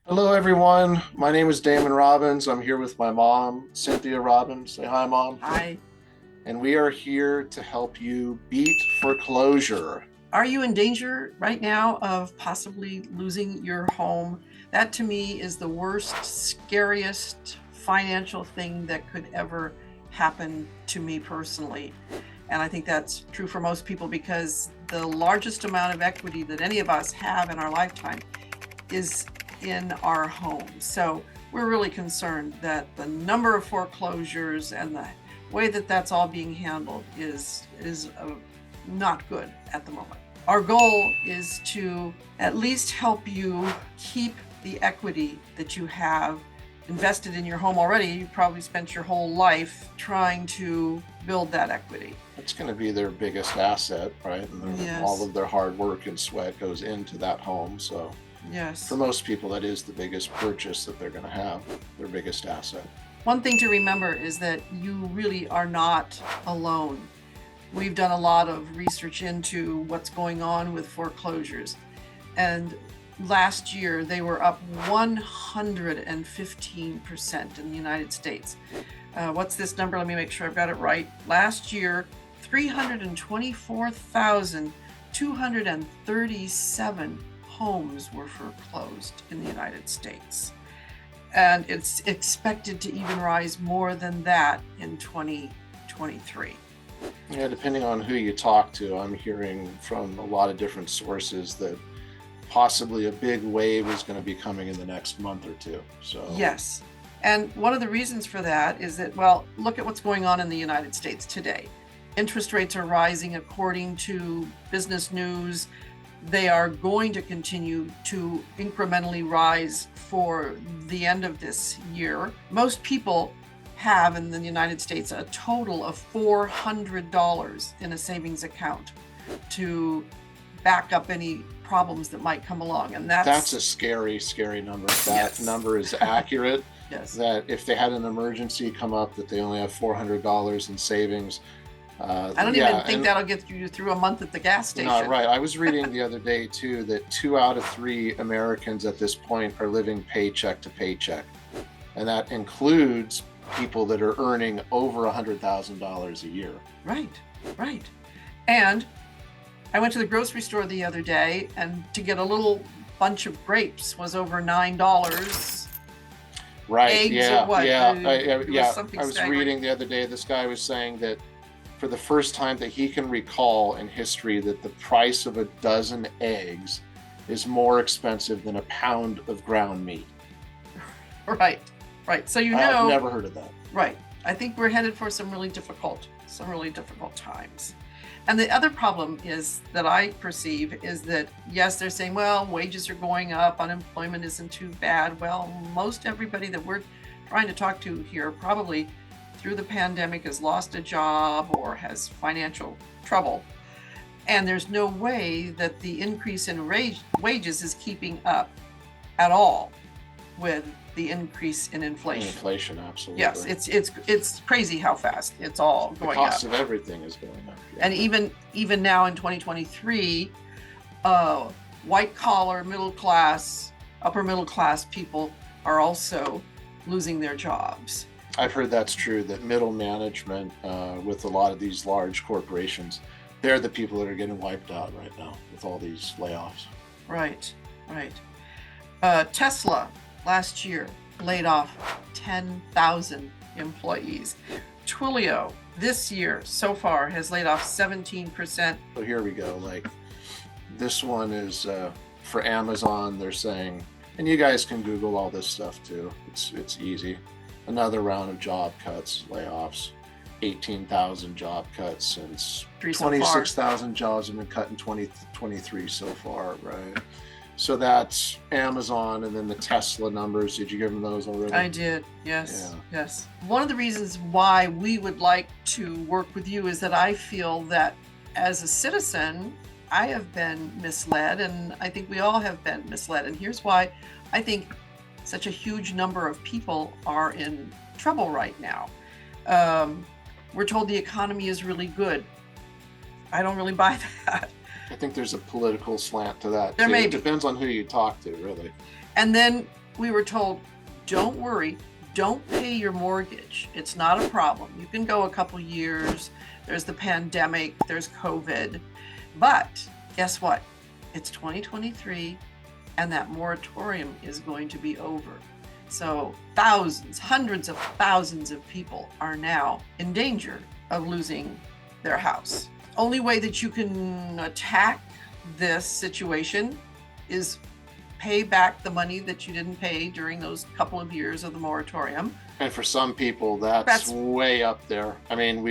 Hello, everyone. My name is Damon Robbins. I'm here with my mom, Cynthia Robbins. Say hi, Mom. Hi. And we are here to help you beat foreclosure. Are you in danger right now of possibly losing your home? That to me is the worst, scariest financial thing that could ever happen to me personally. And I think that's true for most people because the largest amount of equity that any of us have in our lifetime is in our home. So we're really concerned that the number of foreclosures and the way that that's all being handled is not good at the moment. Our goal is to at least help you keep the equity that you have invested in your home already. You've probably spent your whole life trying to build that equity. It's going to be their biggest asset, right? And Yes. all of their hard work and sweat goes into that home. So Yes. for most people, that is the biggest purchase that they're going to have, their biggest asset. One thing to remember is that you really are not alone. We've done a lot of research into what's going on with foreclosures. And last year, they were up 115% in the United States. What's this number? Let me make sure I've got it right. Last year, 324,237 homes were foreclosed in the United States. And it's expected to even rise more than that in 2023. Yeah, depending on who you talk to, I'm hearing from a lot of different sources that possibly a big wave is going to be coming in the next month or two. So Yes. And one of the reasons for that is that, well, look at what's going on in the United States today. Interest rates are rising according to Business News. They are going to continue to incrementally rise for the end of this year. Most people have in the United States a total of $400 in a savings account to back up any problems that might come along. And that's a scary, scary number. If that Yes. number is accurate, yes. that if they had an emergency come up, that they only have $400 in savings. I don't even think that'll get you through a month at the gas station. No, right. I was reading the other day too that 2 out of 3 Americans at this point are living paycheck to paycheck, and that includes people that are earning over $100,000 a year. Right, right. And I went to the grocery store the other day, and to get a little bunch of grapes was over $9. Right. Eggs yeah. or what? Yeah. It was I something was staggering. reading the other day. This guy was saying that for the first time that he can recall in history, that the price of a dozen eggs is more expensive than a pound of ground meat. Right, right. So I've never heard of that. right. I think we're headed for some really difficult times. And the other problem is that I perceive is that, yes, they're saying, well, wages are going up, unemployment isn't too bad. Well, most everybody that we're trying to talk to here probably through the pandemic has lost a job or has financial trouble. And there's no way that the increase in wages is keeping up at all with the increase in inflation. Inflation, absolutely. Yes, it's crazy how fast it's all The going up. cost of everything is going up. Yeah. And even now in 2023, white collar, middle class, upper middle class people are also losing their jobs. I've heard that's true, that middle management with a lot of these large corporations, they're the people that are getting wiped out right now with all these layoffs. Right, right. Tesla last year laid off 10,000 employees. Twilio this year so far has laid off 17%. So here we go. Like this one is for Amazon. They're saying, and you guys can Google all this stuff too. It's easy. Another round of job cuts, layoffs, 18,000 job cuts since 26,000 jobs have been cut in 2023 so far, right? So that's Amazon, and then the Tesla numbers. Did you give them those already? I did, yes, Yeah. yes. One of the reasons why we would like to work with you is that I feel that as a citizen, I have been misled, and I think we all have been misled. And here's why I think such a huge number of people are in trouble right now. We're told the economy is really good. I don't really buy that. I think there's a political slant to that. There too. may It be. depends on who you talk to, really. And then we were told, don't worry, don't pay your mortgage. It's not a problem. You can go a couple years. There's the pandemic, there's COVID. But guess what? It's 2023 and that moratorium is going to be over. So thousands, hundreds of thousands of people are now in danger of losing their house. Only way that you can attack this situation is pay back the money that you didn't pay during those couple of years of the moratorium. And for some people, that's way up there. I mean,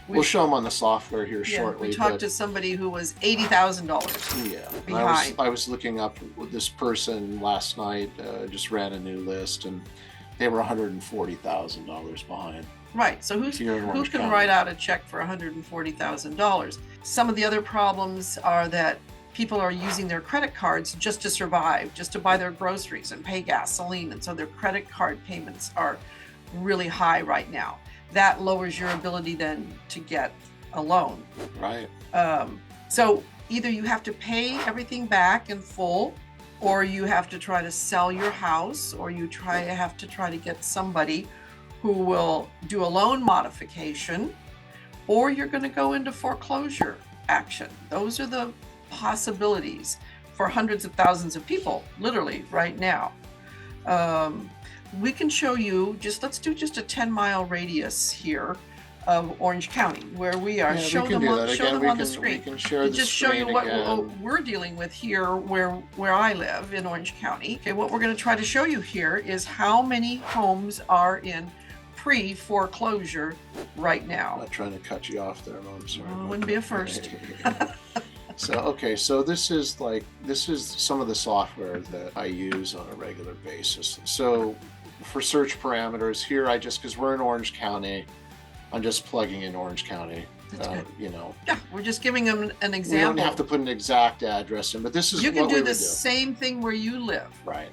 we'll show them on the software here shortly. We talked to somebody who was $80,000 behind. I was looking up with this person last night, just ran a new list, and they were $140,000 behind. Right, so who can write out a check for $140,000? Some of the other problems are that people are using their credit cards just to survive, just to buy their groceries and pay gasoline, and so their credit card payments are really high right now. That lowers your ability then to get a loan. Right. So either you have to pay everything back in full, or you have to try to sell your house, or you have to try to get somebody who will do a loan modification, or you're going to go into foreclosure action. Those are the possibilities for hundreds of thousands of people, literally right now. We can show you, let's do just a 10-mile radius here of Orange County, where we are. Show them on the screen. We can share the just show you screen what again. we're dealing with here, where I live in Orange County. Okay, what we're going to try to show you here is how many homes are in pre-foreclosure right now. I'm not trying to cut you off there, Mom. Sorry. Well, it wouldn't be a first. So this is some of the software that I use on a regular basis. So for search parameters here, because we're in Orange County, I'm just plugging in Orange County. That's good. Yeah, we're just giving them an example. We don't have to put an exact address in, but this is you what can we do would the same thing where you live. Right.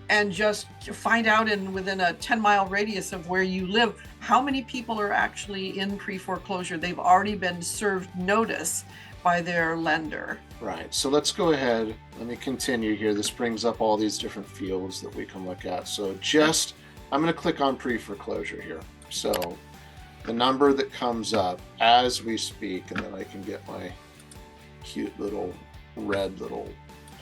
And just find out within a 10-mile radius of where you live, how many people are actually in pre-foreclosure. They've already been served notice by their lender. Right. So let's go ahead. Let me continue here. This brings up all these different fields that we can look at. So I'm going to click on pre-foreclosure here. So the number that comes up as we speak, and then I can get my cute little red little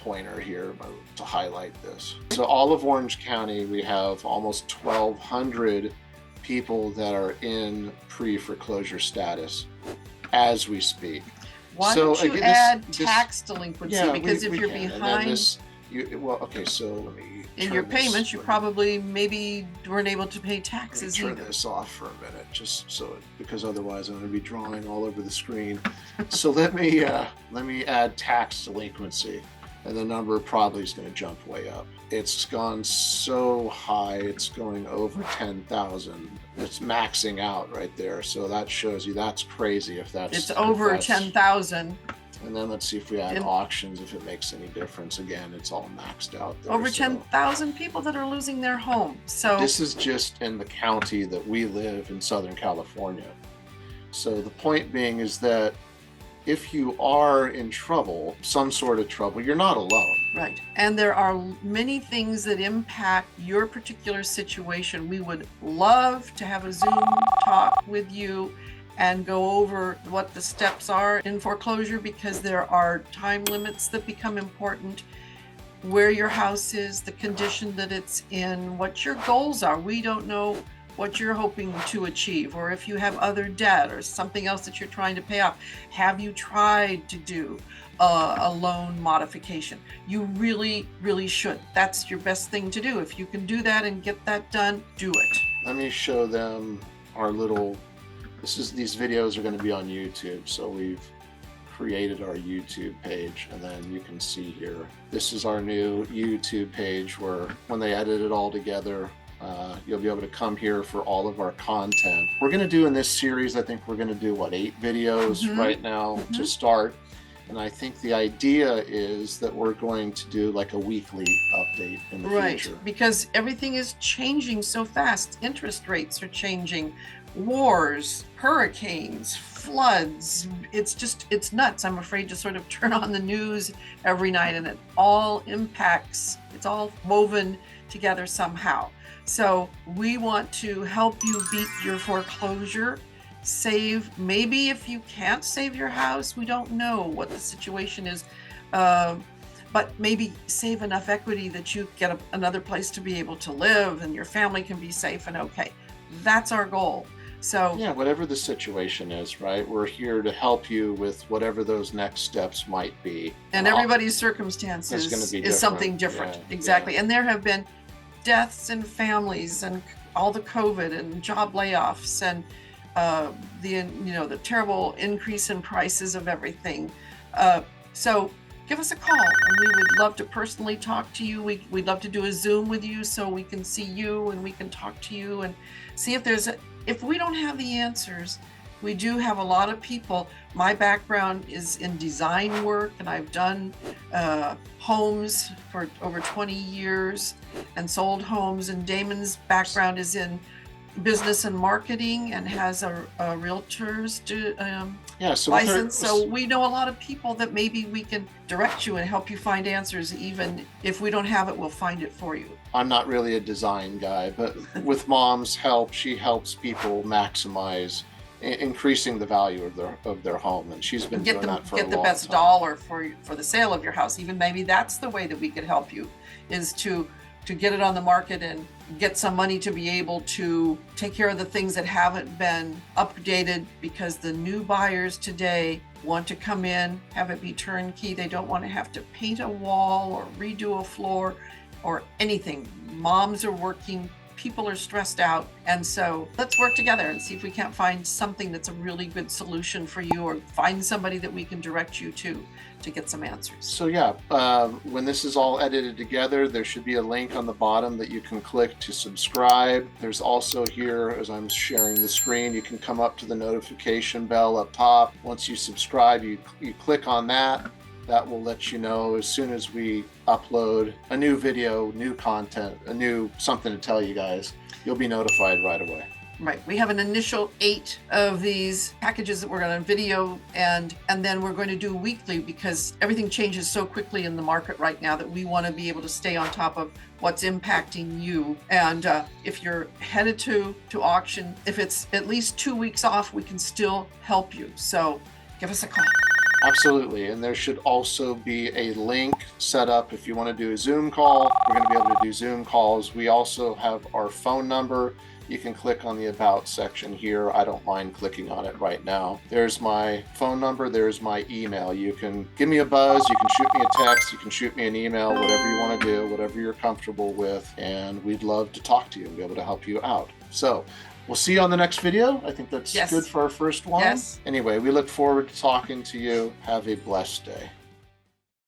pointer here to highlight this. So all of Orange County, we have almost 1,200 people that are in pre-foreclosure status as we speak. Why don't you add tax delinquency? Because if you're behind so let me in your payments, you probably maybe weren't able to pay taxes either. Turn this off for a minute, because otherwise I'm going to be drawing all over the screen. So let me add tax delinquency, and the number probably is going to jump way up. It's gone so high, it's going over 10,000. It's maxing out right there. So that shows you that's crazy if that's... It's over 10,000. And then let's see if we add auctions, if it makes any difference. Again, it's all maxed out there. Over 10,000 people that are losing their home. So this is just in the county that we live in Southern California. So the point being is that if you are in trouble, some sort of trouble, you're not alone. Right. And there are many things that impact your particular situation. We would love to have a Zoom talk with you and go over what the steps are in foreclosure, because there are time limits that become important, where your house is, the condition that it's in, what your goals are. We don't know what you're hoping to achieve, or if you have other debt or something else that you're trying to pay off. Have you tried to do a loan modification? You really, really should. That's your best thing to do. If you can do that and get that done, do it. Let me show them our little... These videos are going to be on YouTube, so we've created our YouTube page, and then you can see here, this is our new YouTube page where when they edit it all together, you'll be able to come here for all of our content. We're going to do in this series, I think we're going to do 8 videos right now to start. And I think the idea is that we're going to do like a weekly update in the future. Right, because everything is changing so fast. Interest rates are changing. Wars, hurricanes, floods. It's nuts. I'm afraid to sort of turn on the news every night, and it all impacts, it's all woven together somehow. So we want to help you beat your foreclosure, save, maybe if you can't save your house, we don't know what the situation is, but maybe save enough equity that you get another place to be able to live and your family can be safe and okay. That's our goal. So yeah, whatever the situation is, right? We're here to help you with whatever those next steps might be. And everybody's circumstances is something different. Yeah, exactly. yeah. And there have been deaths in families and all the COVID and job layoffs and the terrible increase in prices of everything. So give us a call and we would love to personally talk to you. We'd love to do a Zoom with you so we can see you and we can talk to you and see if we don't have the answers. We do have a lot of people. My background is in design work and I've done homes for over 20 years and sold homes, and Damon's background is in business and marketing and has a realtor's license. So we know a lot of people that maybe we can direct you and help you find answers. Even if we don't have it, we'll find it for you. I'm not really a design guy, but with Mom's help, she helps people maximize increasing the value of their home, and she's been doing that for a long time. Get the best dollar for the sale of your house. Even maybe that's the way that we could help you, is to get it on the market and get some money to be able to take care of the things that haven't been updated, because the new buyers today want to come in, have it be turnkey. They don't want to have to paint a wall or redo a floor or anything. Moms are working, people are stressed out, and so let's work together and see if we can't find something that's a really good solution for you, or find somebody that we can direct you to get some answers. So yeah, when this is all edited together, there should be a link on the bottom that you can click to subscribe. There's also here, as I'm sharing the screen, you can come up to the notification bell up top. Once you subscribe, you click on that. That will let you know as soon as we upload a new video, new content, a new something to tell you guys. You'll be notified right away. Right. We have an initial 8 of these packages that we're going to video, and then we're going to do weekly, because everything changes so quickly in the market right now that we want to be able to stay on top of what's impacting you. And if you're headed to auction, if it's at least 2 weeks off, we can still help you. So give us a call. Absolutely. And there should also be a link set up if you want to do a Zoom call. We're going to be able to do Zoom calls. We also have our phone number. You can click on the About section here. I don't mind clicking on it right now. There's my phone number. There's my email. You can give me a buzz. You can shoot me a text. You can shoot me an email, whatever you want to do, whatever you're comfortable with. And we'd love to talk to you and be able to help you out. So we'll see you on the next video. I think that's good for our first one. Yes. Anyway, we look forward to talking to you. Have a blessed day.